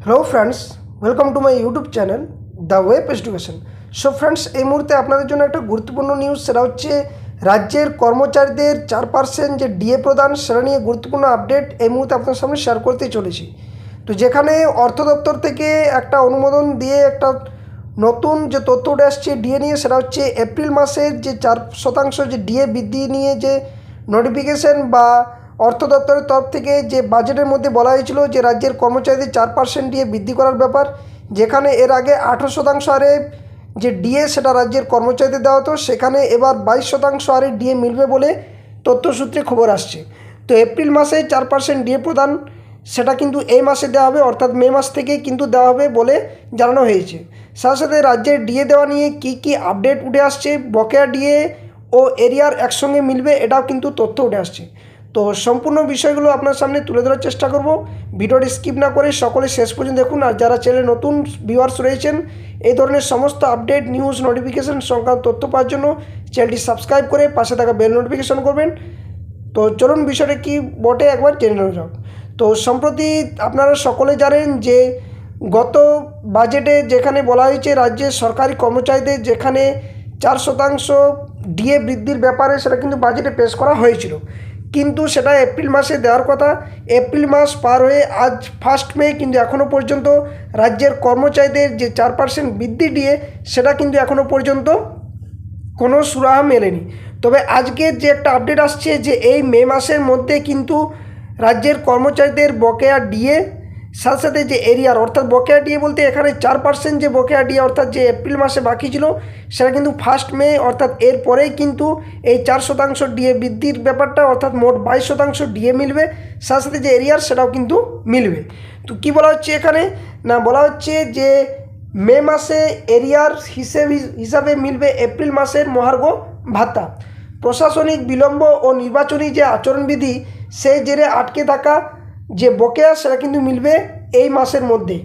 Hello friends, welcome to my YouTube channel the web education. So friends, এই মুহূর্তে আপনাদের জন্য একটা গুরুত্বপূর্ণ নিউজ, সেটা হচ্ছে রাজ্যের কর্মচারীদের 4% যে ডিএ প্রদান, সেটা নিয়ে গুরুত্বপূর্ণ আপডেট এই মুহূর্তে আপনার সামনে শেয়ার করতে চলেছি। তো যেখানে অর্থ দপ্তর থেকে একটা অনুমোদন দিয়ে একটা নতুন যে তথ্য উঠে আসছে ডিএ নিয়ে, সেটা হচ্ছে এপ্রিল মাসের যে 4% যে ডিএ বৃদ্ধি নিয়ে যে নোটিফিকেশন বা অর্থ দপ্তরের তরফ থেকে যে বাজেটের মধ্যে বলা হয়েছিল যে রাজ্যের কর্মচারীদের 4% ডিএ বৃদ্ধি করার ব্যাপার, যেখানে এর আগে 18% হারে যে ডিএ সেটা রাজ্যের কর্মচারীদের দেওয়া হতো, সেখানে এবার 22% হারে ডিএ মিলবে বলে তথ্যসূত্রে খবর আসছে। তো এপ্রিল মাসে 4% ডিএ প্রদান সেটা কিন্তু এই মাসে দেওয়া হবে, অর্থাৎ মে মাস থেকে কিন্তু দেওয়া হবে বলে জানানো হয়েছে। সাথে সাথে রাজ্যের ডিএ দেওয়া নিয়ে কী আপডেট উঠে আসছে, বকেয়া ডিএ ও এরিয়ার একসঙ্গে মিলবে, এটাও কিন্তু তথ্য উঠে আসছে। তো সম্পূর্ণ বিষয়গুলো আপনার সামনে তুলে ধরার চেষ্টা করব। ভিডিওটি স্কিপ না করে সকলে শেষ পর্যন্ত দেখুন। আর যারা চ্যানেলে নতুন ভিউয়ার্স রয়েছেন, এই ধরনের সমস্ত আপডেট, নিউজ, নোটিফিকেশন সংক্রান্ত তথ্য পাওয়ার জন্য চ্যানেলটি সাবস্ক্রাইব করে পাশে থাকা বেল নোটিফিকেশন করবেন। তো চলুন বিষয়টা কি বটে একবার জেনে নেওয়া যাক। তো সম্প্রতি আপনারা সকলে জানেন যে গত বাজেটে যেখানে বলা হয়েছে রাজ্যের সরকারি কর্মচারীদের যেখানে 4% ডিএ বৃদ্ধির ব্যাপারে, সেটা কিন্তু বাজেটে পেশ করা হয়েছিল, কিন্তু সেটা এপ্রিল মাসে দেওয়ার কথা। এপ্রিল মাস পার হয়ে আজ 1 মে, কিন্তু এখনও পর্যন্ত রাজ্যের কর্মচারীদের যে 4% বৃদ্ধি ডিএ, সেটা কিন্তু এখনও পর্যন্ত কোনো সুরাহা মেলেনি। তবে আজকের যে একটা আপডেট আসছে যে এই মে মাসের মধ্যে কিন্তু রাজ্যের কর্মচারীদের বকেয়া ডিএ সাথে সাথে যে এরিয়ার, অর্থাৎ বকেয়া ডিএ বলতে এখানে 4% যে বকেয়া ডিএ অর্থাৎ যে এপ্রিল মাসে বাকি ছিল, সেটা কিন্তু 1 মে অর্থাৎ এর পরেই কিন্তু এই 4% ডিএ বৃদ্ধির ব্যাপারটা, অর্থাৎ মোট 22% ডিএ মিলবে। সাথে সাথে যে এরিয়ার সেটাও কিন্তু মিলবে। তো কী বলা হচ্ছে এখানে, না বলা হচ্ছে যে মে মাসে এরিয়ার হিসাবে মিলবে এপ্রিল মাসের মহার্ঘ ভাতা। প্রশাসনিক বিলম্ব ও নির্বাচনী যে আচরণবিধি, সেই জেরে আটকে থাকা যে বকেয়া, সেটা কিন্তু মিলবে এই মাসের মধ্যে।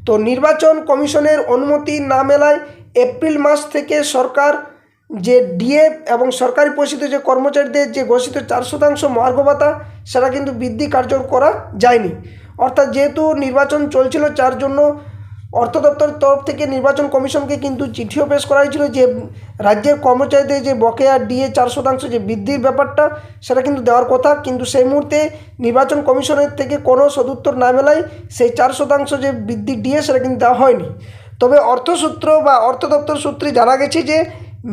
তো নির্বাচন কমিশনের অনুমতি না মেলায় এপ্রিল মাস থেকে সরকার যে ডিএ এবং সরকারি পোষিত যে কর্মচারীদের যে ঘোষিত 4% মহার্ঘ ভাতা, সেটা কিন্তু বৃদ্ধি কার্যকর করা যায়নি। অর্থাৎ যেহেতু নির্বাচন চলছিল, যার জন্য অর্থ দপ্তরের তরফ থেকে নির্বাচন কমিশনকে কিন্তু চিঠিও পেশ করা হয়েছিল যে রাজ্যের কর্মচারীদের যে বকেয়া ডিএ 4% যে বৃদ্ধির ব্যাপারটা, সেটা কিন্তু দেওয়ার কথা, কিন্তু সেই মুহূর্তে নির্বাচন কমিশনের থেকে কোনো সদুত্তর না মেলায় সেই 4% যে বৃদ্ধি ডিএ, সেটা কিন্তু দেওয়া হয়নি। তবে অর্থসূত্র বা অর্থ দপ্তর সূত্রে জানা গেছে যে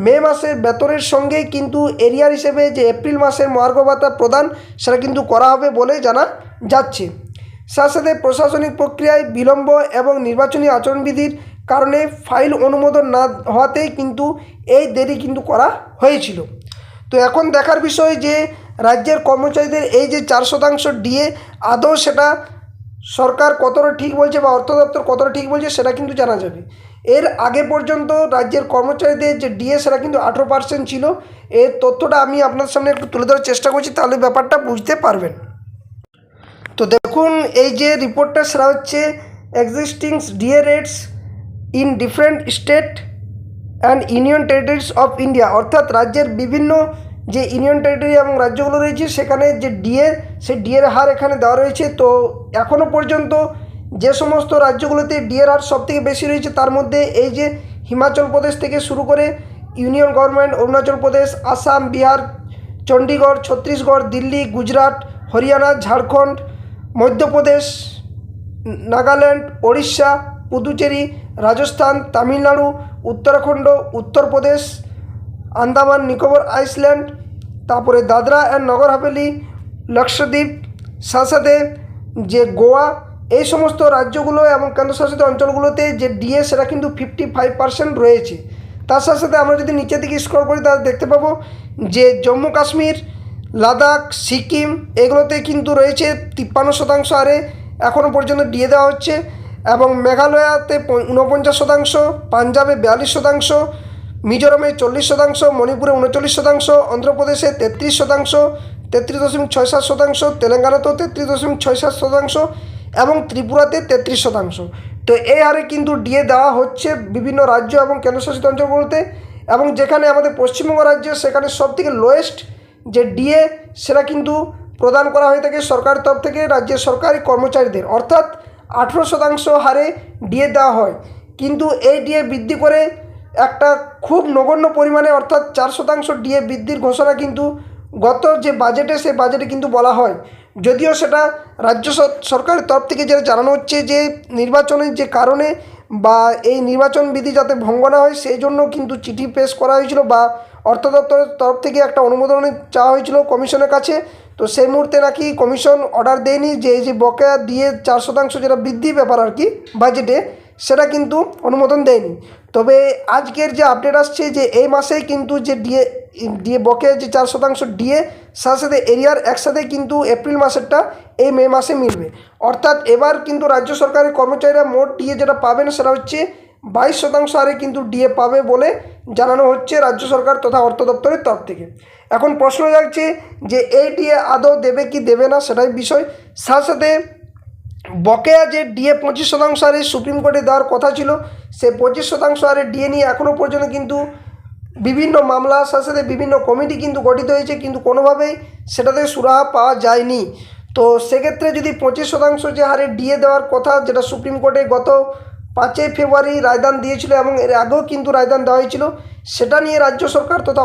মে মাসের বেতনের সঙ্গেই কিন্তু এরিয়ার হিসেবে যে এপ্রিল মাসের মহার্ঘ ভাতা প্রদান, সেটা কিন্তু করা হবে বলে জানা যাচ্ছে। সাথে সাথে প্রশাসনিক প্রক্রিয়ায় বিলম্ব এবং নির্বাচনী আচরণবিধির কারণে ফাইল অনুমোদন না হওয়াতেই কিন্তু এই দেরি কিন্তু করা হয়েছিল। তো এখন দেখার বিষয় যে রাজ্যের কর্মচারীদের এই যে 4% ডিএ আদৌ সেটা সরকার কতটা ঠিক বলছে বা অর্থ দপ্তর কতটা ঠিক বলছে, সেটা কিন্তু জানা যাবে। এর আগে পর্যন্ত রাজ্যের কর্মচারীদের যে ডিএ, সেটা কিন্তু 18% ছিল। এর তথ্যটা আমি আপনার সামনে একটু তুলে ধরার চেষ্টা করছি, তাহলে ব্যাপারটা বুঝতে পারবেন। তো দেখুন, এই যে রিপোর্টটা, সেটা হচ্ছে existing DA rates in different state and union territories of India, অর্থাৎ রাজ্যের বিভিন্ন যে ইউনিয়ন টেরিটরি এবং রাজ্যগুলো রয়েছে, সেখানে যে ডিএ, সেই ডিএর হার এখানে দেওয়া রয়েছে। তো এখনও পর্যন্ত যে সমস্ত রাজ্যগুলোতে ডিএর হার সবথেকে বেশি রয়েছে, তার মধ্যে এই যে হিমাচল প্রদেশ থেকে শুরু করে union government, Arunachal Pradesh, Assam, Bihar, Chandigarh, Chhattisgarh, Delhi, Gujarat, Haryana, Jharkhand, Madhya Pradesh, Nagaland, Odisha, Puducherry, Rajasthan, Tamil Nadu, Uttarakhand, Uttar Pradesh, Andaman Nicobar island, তারপরে দাদরা অ্যান্ড নগর হাভেলি, লক্ষদ্বীপ, সাথে সাথে যে গোয়া, এই সমস্ত রাজ্যগুলো এবং কেন্দ্রশাসিত অঞ্চলগুলোতে যে ডিএ, সেটা কিন্তু 55% রয়েছে। তার সাথে সাথে আমরা যদি নিচের দিকে স্ক্রল করি, তাহলে দেখতে পাবো যে জম্মু কাশ্মীর, লাদাখ, সিকিম, এগুলোতে কিন্তু রয়েছে 53% হারে এখনও পর্যন্ত ডিএ দেওয়া হচ্ছে, এবং মেঘালয়াতে 49%, পাঞ্জাবে 42%, মিজোরামে 40%, মণিপুরে 39%, অন্ধ্রপ্রদেশে 33%, 33.67%, তেলেঙ্গানাতেও 33.67% এবং ত্রিপুরাতে 33%। তো এই হারে কিন্তু ডিএ দেওয়া হচ্ছে বিভিন্ন রাজ্য এবং কেন্দ্রশাসিত অঞ্চলগুলোতে। এবং যেখানে আমাদের পশ্চিমবঙ্গ রাজ্য, সেখানে সবথেকে লোয়েস্ট যে ডিএ, সেটা কিন্তু প্রদান করা হয়ে থাকে সরকারের তরফ থেকে রাজ্যের সরকারি কর্মচারীদের, অর্থাৎ 18% হারে ডিএ দেওয়া হয়, কিন্তু এই ডিএ বৃদ্ধি করে একটা খুব নগণ্য পরিমাণে অর্থাৎ 4% ডিএ বৃদ্ধির ঘোষণা কিন্তু গত যে বাজেটে সে বাজেটে কিন্তু বলা হয়। যদিও সেটা রাজ্য সরকারের তরফ থেকে যেটা জানানো হচ্ছে যে নির্বাচনের যে কারণে বা এই নির্বাচন বিধি যাতে ভঙ্গ না হয় সেই জন্য কিন্তু চিঠি পেশ করা হয়েছিল বা অর্থ দপ্তরের তরফ থেকে একটা অনুমোদন চাওয়া হয়েছিল কমিশনের কাছে। তো সেই মুহূর্তে নাকি কমিশন অর্ডার দেয়নি যে এই যে বকেয়া দিয়ে 4% যেটা বৃদ্ধি ব্যাপার আর কি বাজেটে, সেটা কিন্তু অনুমোদন দেয়নি। তবে আজকের যে আপডেট আসছে যে এই মাসেই কিন্তু যে ডিএ বকেয়া যে 4% ডিএ সাথে সাথে এরিয়ার একসাথে কিন্তু এপ্রিল মাসেরটা এই মে মাসে মিলবে। অর্থাৎ এবার কিন্তু রাজ্য সরকারের কর্মচারীরা মোট ডিএ যেটা পাবেন সেটা হচ্ছে 22% হারে কিন্তু ডিএ পাবে বলে জানানো হচ্ছে রাজ্য সরকার তথা অর্থ দপ্তরের তরফ থেকে। এখন প্রশ্ন জাগছে যে এই ডিএ আদৌ দেবে কি দেবে না সেটাই বিষয়। সাথে সাথে বকেয়া যে ডিএ 25% হারে সুপ্রিম কোর্টে দেওয়ার কথা ছিল, সে 25% হারে ডিএ নিয়ে এখনও পর্যন্ত কিন্তু বিভিন্ন মামলা সাথে সাথে বিভিন্ন কমিটি কিন্তু গঠিত হয়েছে, কিন্তু কোনোভাবেই সেটাতে সুরাহা পাওয়া যায়নি। তো সেক্ষেত্রে যদি 25% যে হারে ডিএ দেওয়ার কথা যেটা সুপ্রিম কোর্টে গত 5 ফেব্রুয়ারি রায়দান দিয়েছিল এবং এর আগেও কিন্তু রায়দান দেওয়া হয়েছিল, সেটা নিয়ে রাজ্য সরকার তথা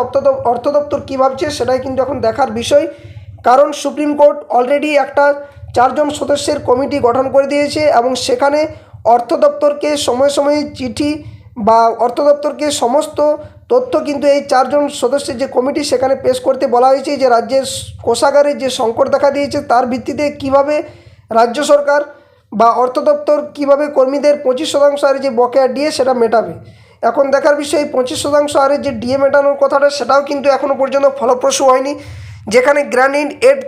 অর্থ দপ্তর কী ভাবছে সেটাই কিন্তু এখন দেখার বিষয়। কারণ সুপ্রিম কোর্ট অলরেডি একটা 4 জন সদস্যের কমিটি গঠন করে দিয়েছে এবং সেখানে অর্থ দপ্তরকে সময়ে সময়ে চিঠি বা অর্থ দপ্তরকে সমস্ত তথ্য কিন্তু এই 4 জন সদস্যের যে কমিটি সেখানে পেশ করতে বলা হয়েছে যে রাজ্যের কোষাগারে যে সংকট দেখা দিয়েছে তার ভিত্তিতে কিভাবে রাজ্য সরকার বা অর্থ দপ্তর কীভাবে কর্মীদের 25% হারে যে বকেয়া ডিএ সেটা মেটাবে। এখন দেখার বিষয় 25% হারে যে ডিএ মেটানোর কথাটা সেটাও কিন্তু এখনও পর্যন্ত ফলপ্রসূ হয়নি, যেখানে গ্র্যান্ড এড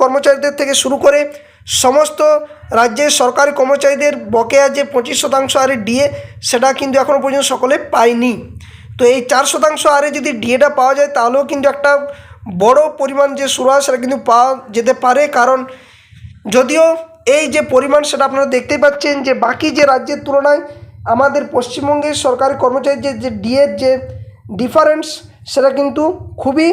কর্মচারীদের থেকে শুরু করে সমস্ত রাজ্যের সরকারি কর্মচারীদের বকেয়া যে 25% হারে ডিএ সেটা কিন্তু এখনও পর্যন্ত সকলে পায়নি। তো এই 4% হারে যদি ডিএটা পাওয়া যায় তাহলেও কিন্তু একটা বড় পরিমাণ যে সুরাহা সেটা কিন্তু পাওয়া যেতে পারে। কারণ যদিও এই যে পরিমাণ সেটা আপনারা দেখতেই পাচ্ছেন যে বাকি যে রাজ্যের তুলনায় আমাদের পশ্চিমবঙ্গের সরকারি কর্মচারীদের যে ডিএর যে ডিফারেন্স সেটা কিন্তু খুবই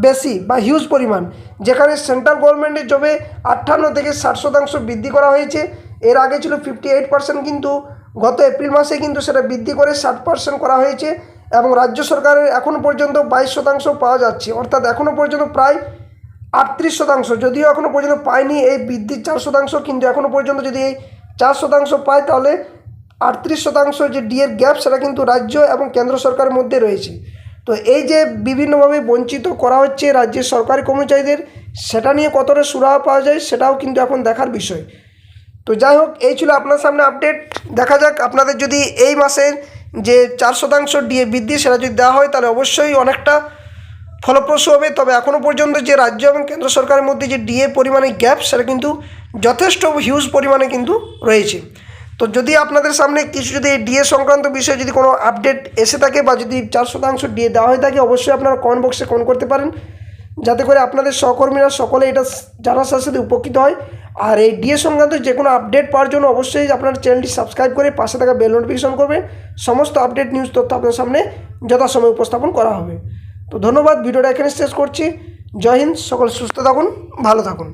বেশি বা হিউজ পরিমাণ, যেখানে সেন্ট্রাল গভর্নমেন্টের জবে 58 থেকে 60% বৃদ্ধি করা হয়েছে। এর আগে ছিল 58%, কিন্তু গত এপ্রিল মাসে কিন্তু সেটা বৃদ্ধি করে 60% করা হয়েছে এবং রাজ্য সরকারের এখনও পর্যন্ত 22% পাওয়া যাচ্ছে, অর্থাৎ এখনও পর্যন্ত প্রায় 38%। যদিও এখনও পর্যন্ত পায়নি এই বৃদ্ধির 4%, কিন্তু এখনও পর্যন্ত যদি এই 4% পায় তাহলে 38% যে ডিএর গ্যাপ সেটা কিন্তু রাজ্য এবং কেন্দ্র সরকারের মধ্যে রয়েছে। তো এই যে বিভিন্নভাবে বঞ্চিত করা হচ্ছে রাজ্যের সরকারি কর্মচারীদের, সেটা নিয়ে কতটা সুরাহা পাওয়া যায় সেটাও কিন্তু এখন দেখার বিষয়। তো যাই হোক, এই ছিল আপনার সামনে আপডেট। দেখা যাক আপনাদের যদি এই মাসের যে 4% ডিএ বৃদ্ধি সেটা যদি দেওয়া হয় তাহলে অবশ্যই অনেকটা ফলপ্রসূ হবে। তবে এখনও পর্যন্ত যে রাজ্য এবং কেন্দ্র সরকারের মধ্যে যে ডিএ পরিমাণে গ্যাপ সেটা কিন্তু যথেষ্ট হিউজ পরিমাণে কিন্তু রয়েছে। তো যদি আপনাদের সামনে কিছু যদি ডিএ সংক্রান্ত বিষয়ে যদি কোনো আপডেট এসে থাকে বা যদি 4% ডিএ দেওয়া হয়ে থাকে অবশ্যই আপনারা কমেন্ট বক্সে কমেন্ট করতে পারেন, যাতে করে আপনাদের সহকর্মীরা সকলে এটা জানার সাথে সাথে উপকৃত হয়। আর এই ডিএ সংক্রান্ত যে কোনো আপডেট পাওয়ার জন্য অবশ্যই আপনার চ্যানেলটি সাবস্ক্রাইব করে পাশে থাকা বেল নোটিফিকেশন করবেন। সমস্ত আপডেট নিউজ তথ্য আপনার সামনে যথাসময়ে উপস্থাপন করা হবে। তো ধন্যবাদ, ভিডিওটা এখানে শেষ করছি। জয় হিন্দ, সকল সুস্থ থাকুন, ভালো থাকুন।